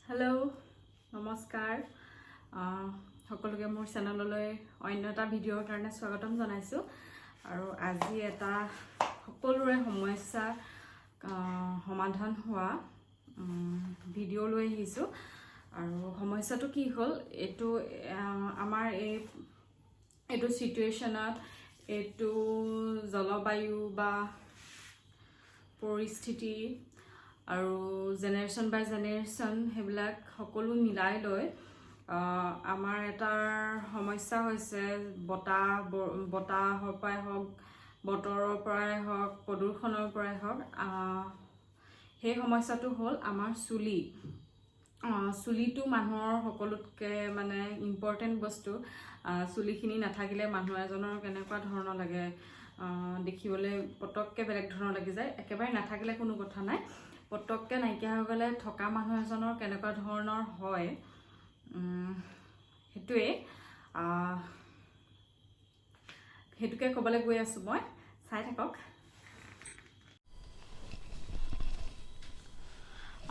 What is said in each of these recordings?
Hello' নমস্কাৰ সকলোকে মোৰ চেনেললৈ অন্য এটা ভিডিঅ'ৰ কাৰণে স্বাগতম জনাইছোঁ আৰু আজি এটা সকলোৰে সমস্যা সমাধান হোৱা ভিডিঅ' লৈ আহিছোঁ আৰু সমস্যাটো কি হ'ল এইটো আমাৰ এইটো সিচুৱেশ্যনত এইটো জলবায়ু বা পৰিস্থিতি আৰু জেনেৰেশ্যন বাই জেনেৰেশ্যন সেইবিলাক সকলো মিলাই লৈ আমাৰ এটাৰ সমস্যা হৈছে বতাহৰ পৰাই হওক বতৰৰ পৰাই হওক প্ৰদূষণৰ পৰাই হওক সেই সমস্যাটো হ'ল আমাৰ চুলিটো মানুহৰ সকলোতকৈ মানে ইম্পৰ্টেণ্ট বস্তু চুলিখিনি নাথাকিলে মানুহ এজনৰ কেনেকুৱা ধৰণৰ লাগে দেখিবলৈ পটককৈ বেলেগ ধৰণৰ লাগি যায় একেবাৰে নাথাকিলে কোনো কথা নাই পটককৈ নাইকিয়া হৈ গ'লে থকা মানুহ এজনৰ কেনেকুৱা ধৰণৰ হয় সেইটোকে ক'বলৈ গৈ আছোঁ মই চাই থাকক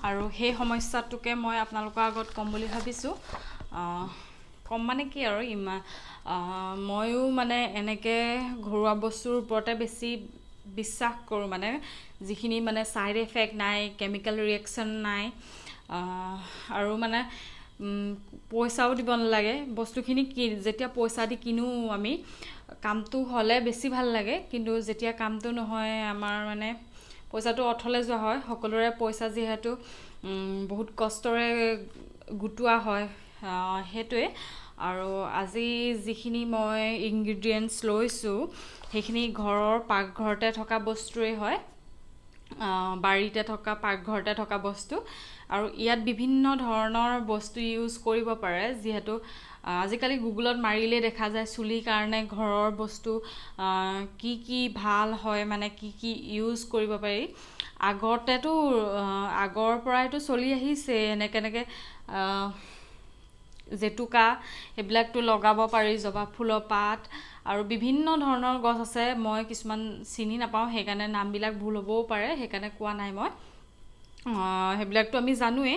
আৰু সেই সমস্যাটোকে মই আপোনালোকৰ আগত ক'ম বুলি ভাবিছোঁ কম মানে কি আৰু ময়ো মানে এনেকৈ ঘৰুৱা বস্তুৰ ওপৰতে বেছি বিশ্বাস কৰোঁ মানে যিখিনি মানে ছাইড এফেক্ট নাই কেমিকেল ৰিয়েকশ্যন নাই আৰু মানে পইচাও দিব নালাগে বস্তুখিনি যেতিয়া পইচা দি কিনো আমি কামটো হ'লে বেছি ভাল লাগে কিন্তু যেতিয়া কামটো নহয় আমাৰ মানে পইচাটো অথলে যোৱা হয় সকলোৰে পইচা যিহেতু বহুত কষ্টৰে গোটোৱা হয় সেইটোৱে আৰু আজি যিখিনি মই ইনগ্ৰিডিয়েণ্টছ লৈছোঁ সেইখিনি ঘৰৰ পাকঘৰতে থকা বস্তুৱেই হয় বাৰীতে থকা পাকঘৰতে থকা বস্তু আৰু ইয়াত বিভিন্ন ধৰণৰ বস্তু ইউজ কৰিব পাৰে যিহেতু আজিকালি গুগলত মাৰিলে দেখা যায় চুলিৰ কাৰণে ঘৰৰ বস্তু কি ভাল হয় মানে কি ইউজ কৰিব পাৰি আগৰ পৰাইতো চলি আহিছে এনেকৈ জেতুকা সেইবিলাকতো লগাব পাৰি জবা ফুলৰ পাত আৰু বিভিন্ন ধৰণৰ গছ আছে মই কিছুমান চিনি নাপাওঁ সেইকাৰণে নামবিলাক ভুল হ'বও পাৰে সেইকাৰণে কোৱা নাই মই সেইবিলাকতো আমি জানোৱেই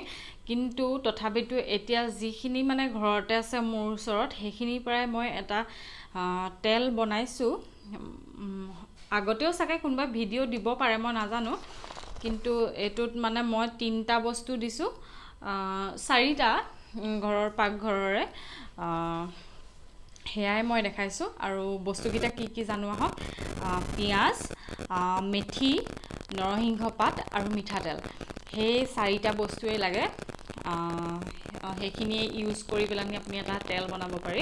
কিন্তু তথাপিতো এতিয়া যিখিনি মানে ঘৰতে আছে মোৰ ওচৰত সেইখিনিৰ পৰাই মই এটা তেল বনাইছোঁ আগতেও চাগে কোনোবা ভিডিঅ' দিব পাৰে মই নাজানো কিন্তু এইটোত মানে মই 3টা বস্তু দিছোঁ 4টা ঘৰৰ পাকঘৰৰে সেয়াই মই দেখাইছোঁ আৰু বস্তুকেইটা কি জানো আহক পিঁয়াজ মেথি নৰসিংহ পাত আৰু মিঠাতেল সেই 4টা বস্তুৱেই লাগে সেইখিনিয়ে ইউজ কৰি পেলাই আপুনি এটা তেল বনাব পাৰি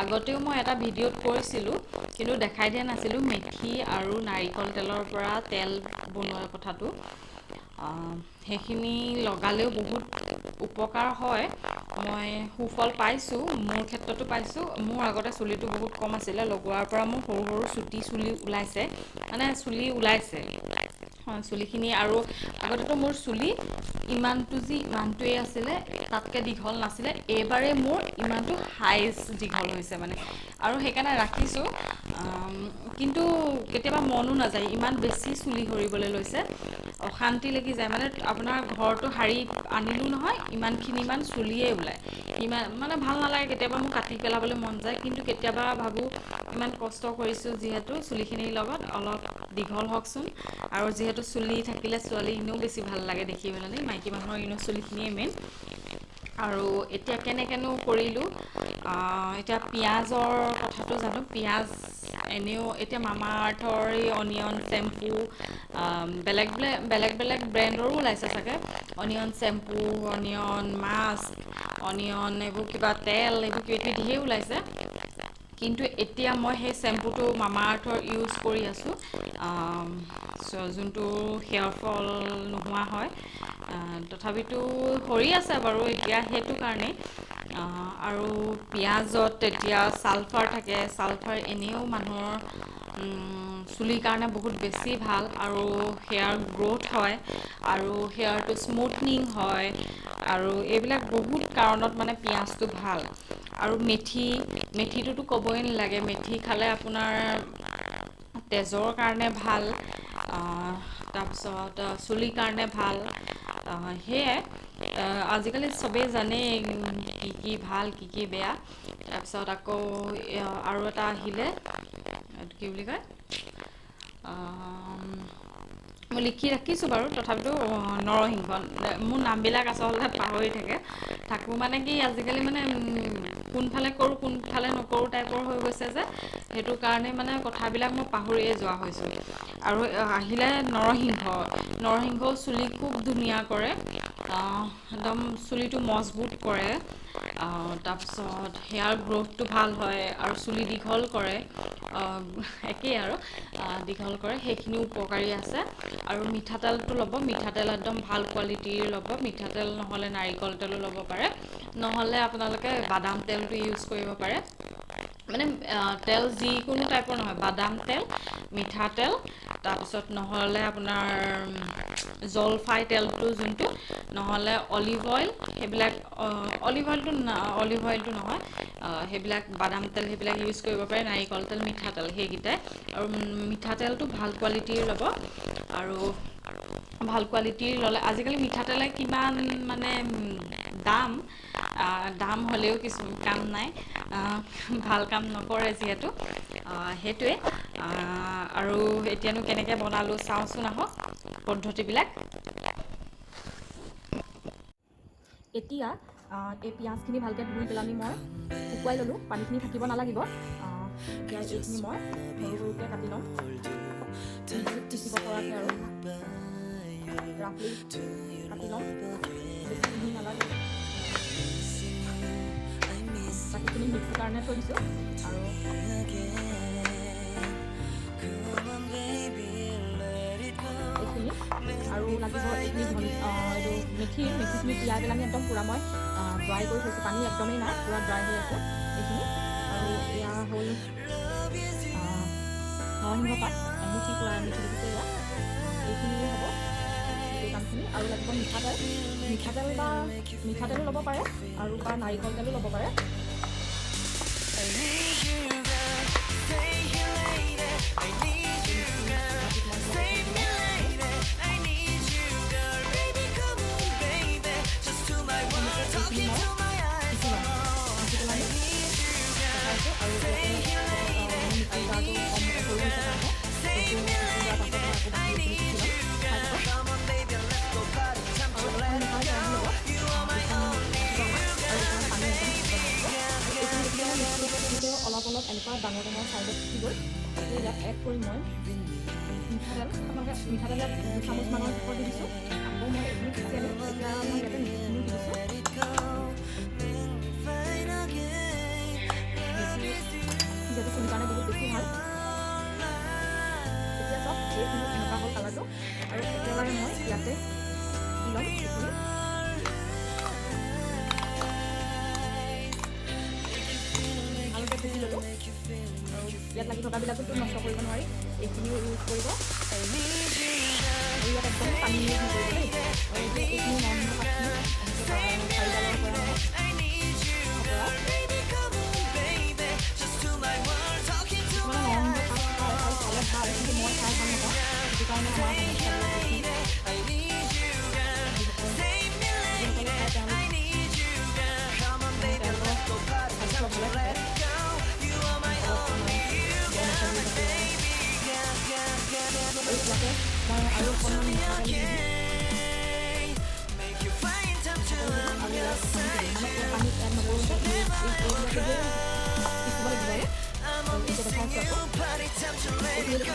আগতেও মই এটা ভিডিঅ'ত কৰিছিলোঁ কিন্তু দেখাই দিয়া নাছিলোঁ মেথি আৰু নাৰিকল তেলৰ পৰা তেল বনোৱাৰ কথাটো সেইখিনি লগালেও বহুত উপকাৰ হয় মই সুফল পাইছোঁ মোৰ ক্ষেত্ৰতো পাইছোঁ মোৰ আগতে চুলিটো বহুত কম আছিলে লগোৱাৰ পৰা মোৰ সৰু চুটি চুলি ওলাইছে চুলিখিনি আৰু আগতেতো মোৰ চুলি ইমানটোৱেই আছিলে তাতকৈ দীঘল নাছিলে এইবাৰে মোৰ ইমানটো হাইজ দীঘল হৈছে মানে আৰু সেইকাৰণে ৰাখিছোঁ কিন্তু কেতিয়াবা মনো নাযায় ইমান বেছি চুলি সৰিবলৈ লৈছে অশান্তি লাগি যায় মানে আপোনাৰ ঘৰটো সাৰি আনিলোঁ নহয় ইমান চুলিয়ে ওলায় ইমান মানে ভাল নালাগে কেতিয়াবা মোক কাটি পেলাবলৈ মন যায় কিন্তু কেতিয়াবা ভাবোঁ ইমান কষ্ট কৰিছোঁ যিহেতু চুলিখিনিৰ লগত অলপ দীঘল হওকচোন আৰু যিহেতু চুলি থাকিলে ছোৱালী এনেও বেছি ভাল লাগে দেখিবলৈ মাইকী মানুহৰ এনেও চুলিখিনিয়ে মেইন আৰু এতিয়া কেনেকৈনো কৰিলোঁ এতিয়া পিঁয়াজৰ কথাটো জানো পিঁয়াজ এনেও এতিয়া মামা আৰ্থৰ এই অনিয়ন চেম্পু বেলেগ ব্ৰেণ্ডৰো ওলাইছে চাগে onion shampoo onion mask onion এইবোৰ কিবা তেল এইবোৰ কিবা ধেৰ ওলাইছে কিন্তু এতিয়া মই সেই চেম্পুটো মামা আৰ্থৰ ইউজ কৰি আছোঁ যোনটো হেয়াৰ ফল নোহোৱা হয় তথাপিতো সৰি আছে বাৰু এতিয়া সেইটো কাৰণেই আৰু পিঁয়াজত এতিয়া ছালফাৰ থাকে ছালফাৰ এনেও মানুহৰ চুলিৰ কাৰণে বহুত বেছি ভাল আৰু হেয়াৰ গ্ৰ'থ হয় আৰু হেয়াৰটো স্মুথনিং হয় আৰু এইবিলাক বহুত কাৰণত মানে পিঁয়াজটো ভাল আৰু মেথিটোতো ক'বই নালাগে মেথি খালে আপোনাৰ তেজৰ কাৰণে ভাল তাৰপিছত চুলিৰ কাৰণে ভাল সেয়াই আজিকালি চবেই জানেই কি কি ভাল কি কি বেয়া। তাৰপিছত আকৌ আৰু এটা আহিলে এইটো কি বুলি কয়, মই লিখি ৰাখিছোঁ বাৰু, তথাপিতো নৰসিংহ। মোৰ নামবিলাক আচলতে পাহৰি থাকোঁ মানে কি আজিকালি মানে কোনফালে কৰোঁ কোনফালে নকৰোঁ টাইপৰ হৈ গৈছে যে, সেইটো কাৰণে মানে কথাবিলাক মই পাহৰিয়ে যোৱা হৈছোঁ। আৰু আহিলে নৰসিংহও চুলি খুব ধুনীয়া কৰে, একদম চুলিটো মজবুত কৰে, তাৰপিছত হেয়াৰ গ্ৰ'থটো ভাল হয় আৰু চুলি দীঘল কৰে, একেই আৰু দীঘল কৰে, সেইখিনি উপকাৰী আছে। আৰু মিঠাতেলটো ল'ব, মিঠাতেল একদম ভাল কোৱালিটিৰ ল'ব, মিঠাতেল নহ'লে নাৰিকল তেলো ল'ব পাৰে, নহ'লে আপোনালোকে বাদাম তেলটো ইউজ কৰিব পাৰে। মানে তেল যিকোনো টাইপৰ নহয়, বাদাম তেল, মিঠাতেল, তাৰপিছত নহ'লে আপোনাৰ জলফাই তেলটো যোনটো, নহ'লে অলিভ অইল, সেইবিলাক অলিভ অইলটো নহয়, সেইবিলাক বাদাম তেল সেইবিলাক ইউজ কৰিব পাৰে, নাৰিকল তেল, মিঠাতেল সেইকেইটাই। আৰু মিঠাতেলটো ভাল কোৱালিটিৰ ল'ব, আৰু ভাল কোৱালিটিৰ ল'লে আজিকালি মিঠাতেলে কিমান মানে দাম হ'লেও কিছু কাম নাই, ভাল কাম নকৰে যিহেতু, সেইটোৱে। আৰু এতিয়ানো কেনেকৈ বনালোঁ চাওঁচোন আহক পদ্ধতিবিলাক। এতিয়া এই পিঁয়াজখিনি ভালকৈ ধুই পেলাই মই শুকুৱাই ল'লোঁ, পানীখিনি থাকিব নালাগিব। এতিয়া এইখিনি মই সৰু সৰুকৈ কাটি ল'ম, পিচিব পৰাকৈ আৰু ৰাফলি কাটি ল'ম, বেছি মিহি নালাগে। বাকীখিনি মিক্সিৰ কাৰণে থৈ দিছোঁ। আৰু এইখিনি আৰু লাগিব এইখিনি এইটো মেথিখিনি তিয়াই পেলাই একদম পূৰা মই ড্ৰাই কৰি থৈছোঁ, পানী একদমেই নাই, পূৰা ড্ৰাই হৈ আছে এইখিনি। আৰু এয়া হ'ল নৰসিংহ পাত এমুঠি পূৰা এমুঠি দিছে, এয়া এইখিনিয়ে হ'ব গোটেই কামখিনি। আৰু লাগিব মিঠাতেলো ল'ব পাৰে আৰু বা নাৰিকল তেলো ল'ব পাৰে। অলপ এনেকুৱা ডাঙৰ চাইজত উঠি গ'ল, এতিয়া ইয়াত এড কৰিম মই মিঠাতেল। আপোনালোকে মিঠাতেল ইয়াত 2 চামুচমানৰ জোখত দি দিছোঁ। আকৌ মই এইখিনি পিচি আনিম, এতিয়া মই ইয়াতে মেথিখিনিও দি দিছোঁ। যিহেতু চুলিৰ কাৰণে বহুত বেছি ভাল। এতিয়া চাওক এইখিনি এনেকুৱা হ'ল কালাৰটো, আৰু একেবাৰে মই ইয়াতে দি ল'ম এইখিনি। ভালকৈ পিচি ল'লোঁ, আৰু ইয়াত লাগি থকাবিলাকতো নষ্ট কৰিব নোৱাৰি, এইখিনিও ইউজ কৰিব। আৰু ইয়াত একদম পানী ইউজ নকৰিব দেই। আৰু এইখিনি নৰসিংহ পাতখিনি চাৰিডালৰ পৰা মানে ভাল, কিন্তু মই খাই ভাল নাপাওঁ, সেইটো কাৰণে আমাৰ সমস্যাবিলাক বেছি। যিসকলে খায় তেওঁলোকৰ ভালে থাকে। ইয়াতে মই আৰু অকণমান মিঠাতেল দি দিম, মানে পানীত এড নকৰোঁ যে এইবিলাকে পিচিব লাগিব। আৰু এতিয়া দেখাইছোঁ আকৌ এইখিনি কিমান ধুনীয়াকৈ পিছাই গৈছে। এইখিনি মই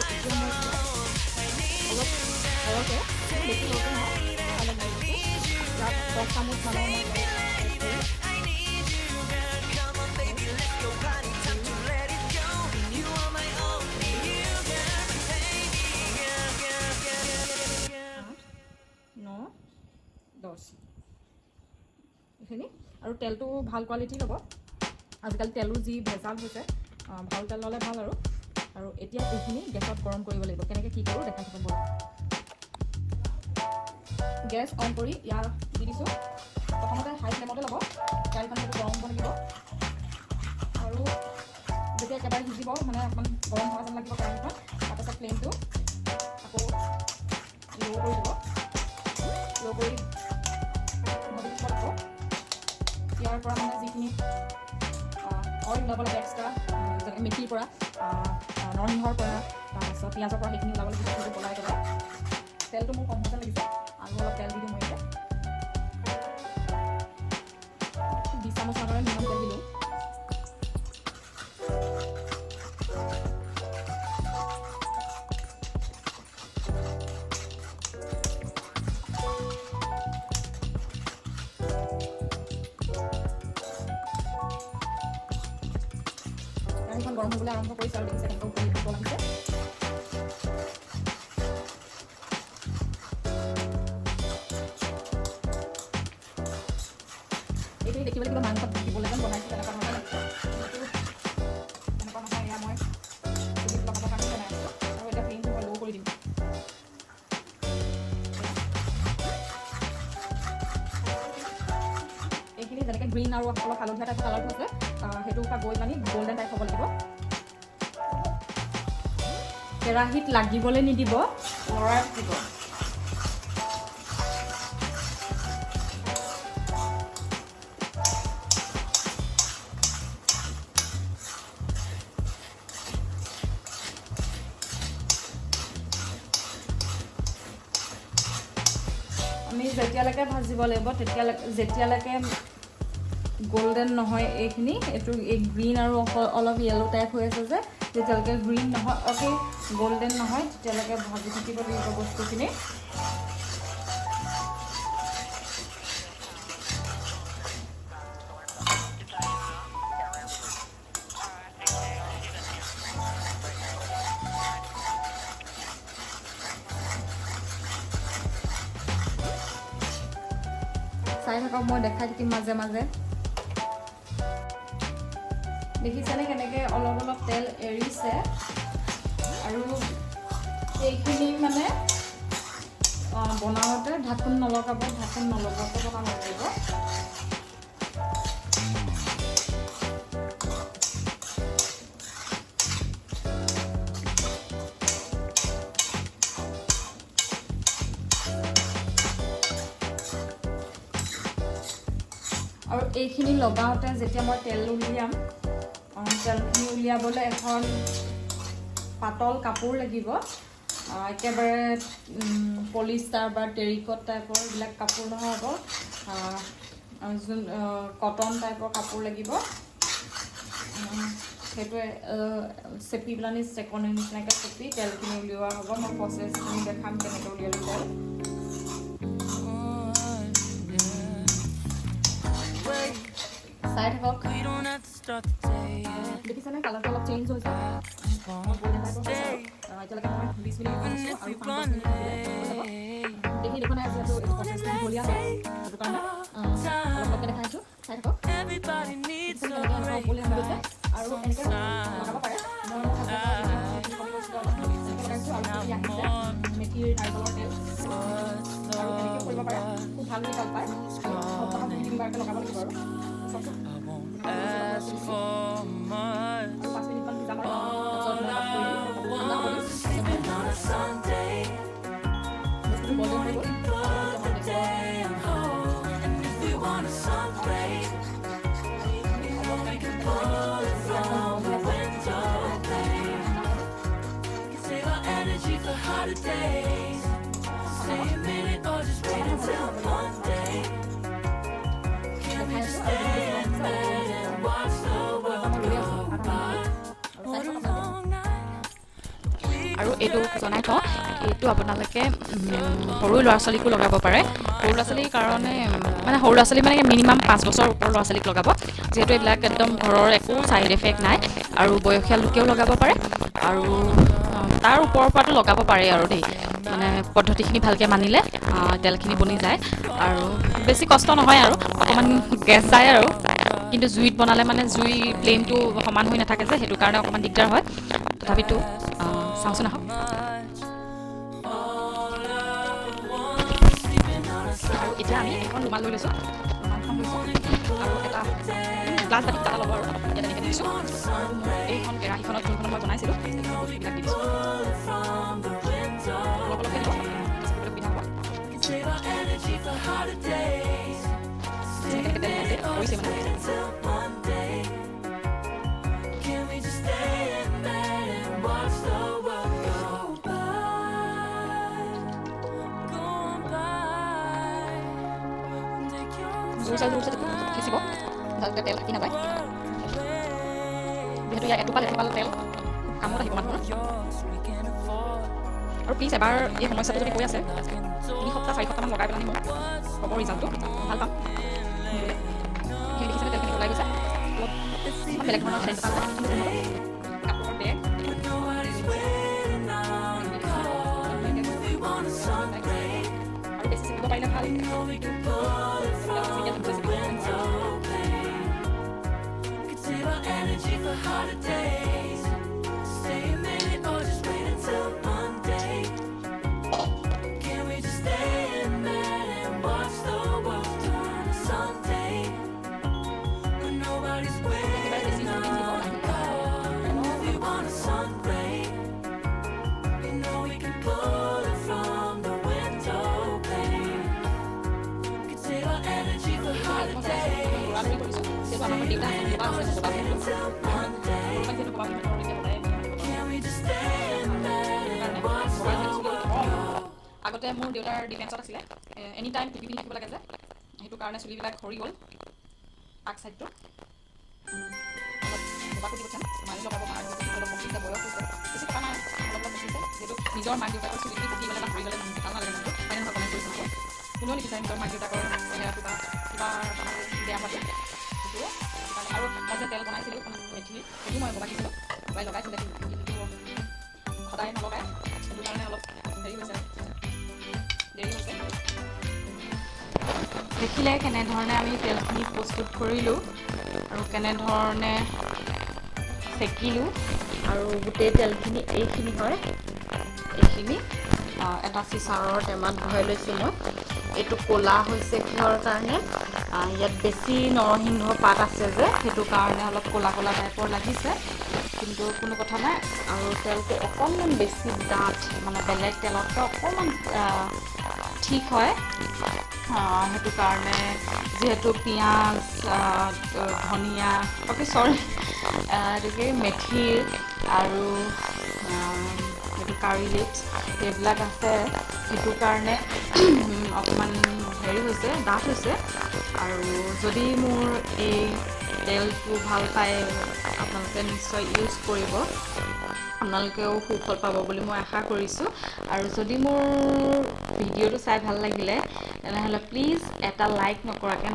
ইয়াতে দিম, অলপ নষ্ট নকৰিব সৰহকৈ, বেছি সৰহকৈ নহয়, অলপ দিছোঁ। ইয়াত 10 চামুচমানৰ মই এইখিনি আৰু তেলটো ভাল কোৱালিটি ল'ব আজিকালি তেলো যি ভেজাল হৈছে ভাল তেল ল'লে ভাল আৰু এতিয়া এইখিনি গেছত গৰম কৰিব লাগিব কেনেকৈ কি কৰোঁ দেখাই থাকিব গেছ অন কৰি ইয়াৰ দি দিছোঁ প্ৰথমতে হাই ফ্লেমতে ল'ব কেৰাহীখন সেইটো গৰম হ'ব লাগিব আৰু যেতিয়া একেবাৰে সিজিব মানে অকণমান গৰম হোৱা যেন লাগিব কেৰাহীখন তাৰপাছত ফ্লেমটো আকৌ ল' কৰি দিব ল' কৰি ভাজি দিব লাগিব ইয়াৰ পৰা মানে যিখিনি অইল ওলাব লাগে এক্সট্ৰা যেনেকৈ মেথিৰ পৰা নৰসিংহৰ পৰা তাৰপাছত পিঁয়াজৰ পৰা সেইখিনি ওলাব লাগিব সেইটো বনাই পেলাই তেলটো মোৰ কম যেন লাগিছে আৰু অলপ তেল দি দিওঁ মই এতিয়া 20 চামুচৰ দৰে মিনিমাম তেল দিলোঁ কেৰাহীখন গৰম হ'বলৈ আৰম্ভ কৰিছে আৰু দেখিছে কেনেকৈ উতলি উতল আহিছে এইখিনি দেখিবলৈ কিবা মাংসত দিবলৈ যেন বনাইছোঁ তেনেকুৱা ধৰণে লাগিছে তেনেকুৱা নহয় এয়া মই চুলিত লগাবৰ কাৰণে বনাই আছোঁ আৰু এতিয়া ফ্লেমটো মই ল' কৰি দিম এইখিনি যেনেকৈ গ্ৰীণ আৰু অলপ হালধীয়া টাইপৰ কালাৰটো আছে সেইটো পৰা গৈ মানে গল্ডেন টাইপ হ'ব লাগিব কেৰাহীত লাগিবলৈ নিদিব লৰাই দিব আমি যেতিয়ালৈকে ভাজিব লাগিব যেতিয়ালৈকে গোল্ডেন নহয় এইখিনি এইটো এই গ্ৰীণ আৰু অলপ য়েলো টাইপ হৈ আছে যে যেতিয়ালৈকে গ্ৰীণ নহয় গোল্ডেন নহয় তেতিয়ালৈকে ভাজি থাকিব লাগিব বস্তুখিনি চাই থাকক মই দেখাই থাকিম মাজে মাজে দেখিছেনে কেনেকৈ অলপ অলপ তেল এৰিছে আৰু এইখিনি মানে বনাওঁতে ঢাকোন নলগাব ঢাকোন নলগাওঁতে বনাব লাগিব আৰু এইখিনি লগাওঁতে যেতিয়া মই তেল উলিয়াম তেলখিনি উলিয়াবলৈ এখন পাতল কাপোৰ লাগিব একেবাৰে পলিষ্টাৰ বা টেৰিকট টাইপৰ এইবিলাক কাপোৰ নহ'ব কটন টাইপৰ কাপোৰ লাগিব সেইটোৱে চেপি পেলানি চেকনি নিচিনাকৈ চেপি তেলখিনি উলিওৱা হ'ব মই প্ৰচেছখিনি দেখাম কেনেকৈ উলিয়ালোঁ তেল চাই থাকক দেখিছেনে কালাৰটো অলপ চেঞ্জ হৈছে এতিয়ালৈকে মই 20 মিনিট ভাজিছোঁ আৰু 5-10 মিনিট দেখি দেখোন যিহেতু ঢলীয়া হয় সেইটো কাৰণে অলপ অলপকৈ দেখাইছোঁ চাই থাকক বুলি গৈছে আৰু এনেকৈ লগাব পাৰে মই মেথিৰ নাৰিকলৰ তেল আৰু এনেকৈ কৰিব পাৰে খুব ভাল ৰিজাল্ট পায় সপ্তাহত 2-3বাৰকৈ লগাব লাগিব আৰু আৰু এইটো জনাই থওঁ এইটো আপোনালোকে সৰু ল'ৰা ছোৱালীকো লগাব পাৰে সৰু ল'ৰা ছোৱালীৰ কাৰণে মানে সৰু ল'ৰা ছোৱালী মানে মিনিমাম 5 বছৰ ওপৰৰ ল'ৰা ছোৱালীক লগাব যিহেতু এইবিলাক একদম ঘৰৰ একো ছাইড এফেক্ট নাই আৰু বয়সীয়াল লোকেও লগাব পাৰে আৰু তাৰ ওপৰৰ পৰাটো লগাব পাৰে আৰু দেই মানে পদ্ধতিখিনি ভালকৈ মানিলে তেলখিনি বনি যায় আৰু বেছি কষ্ট নহয় আৰু অকণমান গেছ যায় আৰু কিন্তু জুইত বনালে মানে জুই ফ্লেমটো সমান হৈ নাথাকে যে সেইটো কাৰণে অকণমান দিগদাৰ হয় তথাপিতো চাওঁচোন আহক আৰু এতিয়া আমি এখন ৰুমাল লৈ লৈছোঁ ৰুমালখন লৈছোঁ আৰু এটা গ্লাছ বাতি এটা ল'ব আৰু ইয়াত এনেকৈ দিছোঁ আৰু মোৰ এইখন কেৰাহীখনত যোনখন মই বনাইছিলোঁ সেইখন বস্তুবিলাক দি দিছোঁ অলপ অলপকৈ দিব সুবিধা হ'ব যেনেকৈ তেল কৰিছে মানে জোৰ চাই খিচিব ভালকৈ তেল থাকি নাযায় যিহেতু ইয়াৰ এটোপাল তেল খুব কামত আহিব মানুহৰ আৰু প্লিজ এবাৰ এই সমস্যাটো যদি কৈ আছে 3 সপ্তাহ 4 সপ্তাহমান লগাই পেলাই মোক ক'ব ৰিজাল্টটো ভাল পাম সেই দেখিছে তেলখিনি ওলাই গৈছে অলপ বেলেগ ধৰণৰ চেণ্ট এটা কাপোৰৰ বেগ আৰু বেছি চিকিব পাৰিলে ভাল Energy for harder days. Stay a minute or just wait until Monday. Can we just stay in bed and watch the world turn to Sunday? When nobody's waiting on call, we want a sun ray. You know we can pull it from the window pane. Could save our energy for harder days. Can we just stay in bed and watch the world? আগতে মোৰ দেউতাৰ ডিফেন্সত আছিলে any time টুপি পিন্ধি থাকিব লাগে যে সেইটো কাৰণে চুলিবিলাক সৰি গ'ল আগ চাইডটো অলপ দি পঠিয়াম মানি লগাব অলপ পকিছে বয়স হৈছে বেছি টকা নাই অলপ পকিছে যিহেতু নিজৰ মাক দেউতাকৰ চুলিখিনি পকি গ'লে বা সৰি গ'লে ভাল নালাগে মনটো হয়নে নহয় কমেণ্ট কৰি চাব কোনেও নিবিচাৰে নিজৰ মাক দেউতাকৰ চেহেৰাটো বা কিবা বেয়া হোৱাটো সেইটো আৰু মই যে তেল বনাইছিলোঁ মেথি সেইটো মই বনাইছিলোঁ সবাই লগাইছিলে কিন্তু সদায় নলগায় সেইটো কাৰণে অলপ দেৰি হৈছে দেখিলে কেনেধৰণে আমি তেলখিনি প্ৰস্তুত কৰিলোঁ আৰু কেনেধৰণে চেকিলোঁ আৰু গোটেই তেলখিনি এইখিনি হয় এইখিনি এটা চিচাৰৰ টেমাত ভৰাই লৈছোঁ মই এইটো ক'লা হৈছে কিহৰ কাৰণে ইয়াত বেছি নৰসিংহ পাত আছে যে সেইটো কাৰণে অলপ ক'লা ক'লা টাইপৰ লাগিছে কিন্তু কোনো কথা নাই আৰু তেলটো অকণমান বেছি ডাঠ মানে বেলেগ তেলতকৈ অকণমান ঠিক হয় সেইটো কাৰণে যিহেতু পিঁয়াজ ধনিয়া এইটোকে মেথিৰ আৰু এইটো কাৰী লিভছ সেইবিলাক আছে সেইটো কাৰণে অকণমান হেৰি হৈছে ডাঠ হৈছে আৰু যদি মোৰ এই তেলটো ভাল পায় আপোনালোকে নিশ্চয় ইউজ কৰিব আপোনালোকেও সুফল পাব বুলি মই আশা কৰিছোঁ আৰু যদি মোৰ ভিডিঅ'টো চাই ভাল লাগিলে তেনেহ'লে প্লিজ এটা লাইক নকৰাকৈ